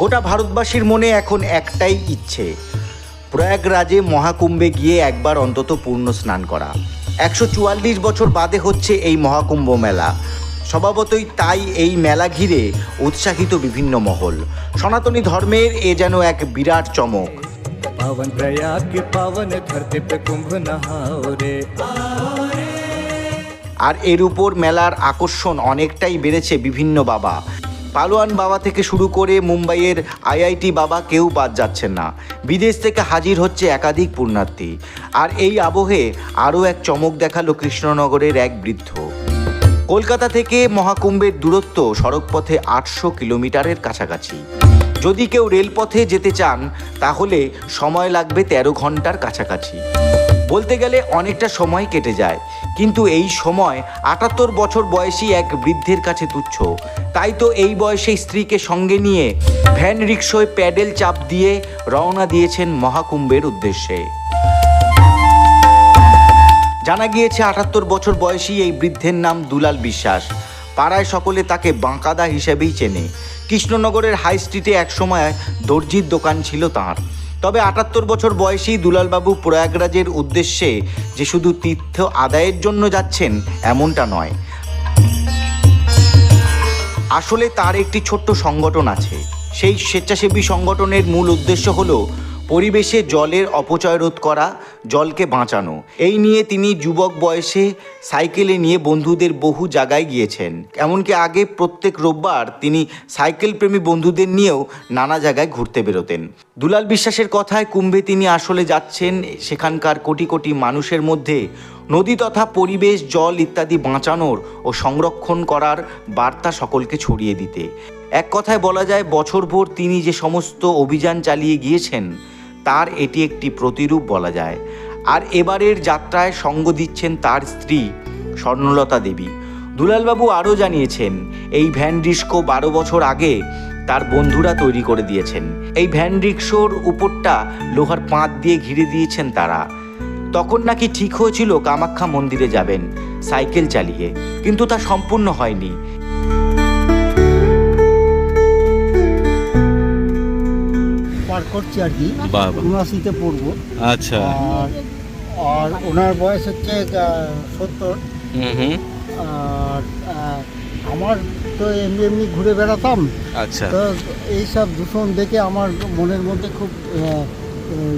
গোটা ভারতবাসীর মনে এখন একটাই ইচ্ছে, প্রয়াগরাজে মহাকুম্ভে গিয়ে একবার অন্তত পূর্ণ স্নান করা। 144 বছর বাদে হচ্ছে এই মহাকুম্ভ মেলা। স্বভাবতই তাই এই মেলা ঘিরে উৎসাহিত বিভিন্ন মহল। সনাতনী ধর্মের এ যেন এক বিরাট চমক। पावन प्रयाग के पावन धरती पे कुंभ नहाओ रे। আর এর উপর মেলার আকর্ষণ অনেকটাই বেড়েছে বিভিন্ন বাবা। পালোয়ান বাবা থেকে শুরু করে মুম্বাইয়ের IIT বাবা কেউ বাদ যাচ্ছেন না। বিদেশ থেকে হাজির হচ্ছে একাধিক পুণ্যার্থী। আর এই আবহে আরও এক চমক দেখালো কৃষ্ণনগরের এক বৃদ্ধ। কলকাতা থেকে মহাকুম্ভের দূরত্ব সড়কপথে 800 কিলোমিটারের কাছাকাছি। যদি কেউ রেলপথে যেতে চান তাহলে সময় লাগবে 13 ঘন্টার কাছাকাছি। বলতে গেলে অনেকটা সময় কেটে যায়, কিন্তু এই সময় 78 বছর বয়সী এক বৃদ্ধের কাছে তুচ্ছ। তাই তো এই বয়সে স্ত্রীকে সঙ্গে নিয়ে ভ্যান রিক্সায় প্যাডেল চাপ দিয়ে রওনা দিয়েছেন মহাকুম্ভের উদ্দেশ্যে। জানা গিয়েছে 78 বছর বয়সী এই বৃদ্ধের নাম দুলাল বিশ্বাস। পাড়ায় সকলে তাকে বাঁকাদা হিসেবেই চেনে। কৃষ্ণনগরের হাই স্ট্রিটে একসময় দর্জির দোকান ছিল তাঁর। তবে 78 বছর বয়সী দুলালবাবু প্রয়াগরাজের উদ্দেশ্যে যে শুধু তীর্থ আদায়ের জন্য যাচ্ছেন এমনটা নয়। আসলে তার একটি ছোট্ট সংগঠন আছে। সেই স্বেচ্ছাসেবী সংগঠনের মূল উদ্দেশ্য হলো পরিবেশে জলের অপচয় রোধ করা, জলকে বাঁচানো। এই নিয়ে তিনি যুবক বয়সে সাইকেলে নিয়ে বন্ধুদের বহু জায়গায় গিয়েছেন। এমনকি আগে প্রত্যেক রোববার তিনি সাইকেল প্রেমী বন্ধুদের নিয়েও নানা জায়গায় ঘুরতে বেরোতেন। দুলাল বিশ্বাসের কথায় কুম্ভে তিনি আসলে যাচ্ছেন সেখানকার কোটি কোটি মানুষের মধ্যে নদী তথা পরিবেশ, জল ইত্যাদি বাঁচানোর ও সংরক্ষণ করার বার্তা সকলকে ছড়িয়ে দিতে। এক কথায় বলা যায়, বছরভর তিনি যে সমস্ত অভিযান চালিয়ে গিয়েছেন তার এটি একটি প্রতিরূপ বলা যায়। আর এবারের যাত্রায় সঙ্গ দিচ্ছেন তার স্ত্রী স্বর্ণলতা দেবী। দুলালবাবু আরও জানিয়েছেন, এই ভ্যান রিক্সা 12 বছর আগে তার বন্ধুরা তৈরি করে দিয়েছেন। এই ভ্যান রিক্সার উপরটা লোহার পাত দিয়ে ঘিরে দিয়েছেন তারা। তখন নাকি ঠিক হয়েছিল কামাখ্যা মন্দিরে যাবেন সাইকেল চালিয়ে, কিন্তু তা সম্পূর্ণ হয়নি। পার করছি আর কি, 79তে পড়বো। আচ্ছা। আর ওনার বয়স হচ্ছে 70। আর আমার তো এমনি ঘুরে বেড়াতাম। আচ্ছা। তো এইসব দূষণ দেখে আমার মনের মধ্যে খুব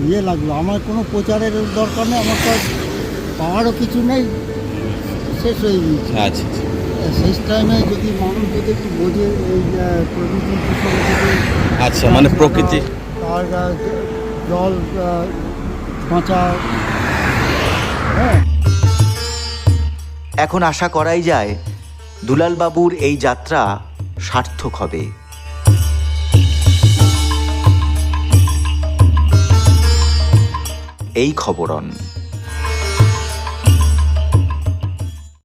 ইয়ে লাগলো। আমার কোনো প্রচারের দরকার নেই, আমার তো পাওয়ারও কিছু নেই, শেষ হয়ে গিয়েছে। আচ্ছা। শেষ টাইমে যদি মানুষ যদি একটু বোঝে এই প্রকৃতির দূষণ থেকে, আচ্ছা, মানে প্রকৃতি আর জল বাঁচা। হ্যাঁ, এখন আশা করাই যায় দুলালবাবুর এই যাত্রা সার্থক হবে। এই খবরন।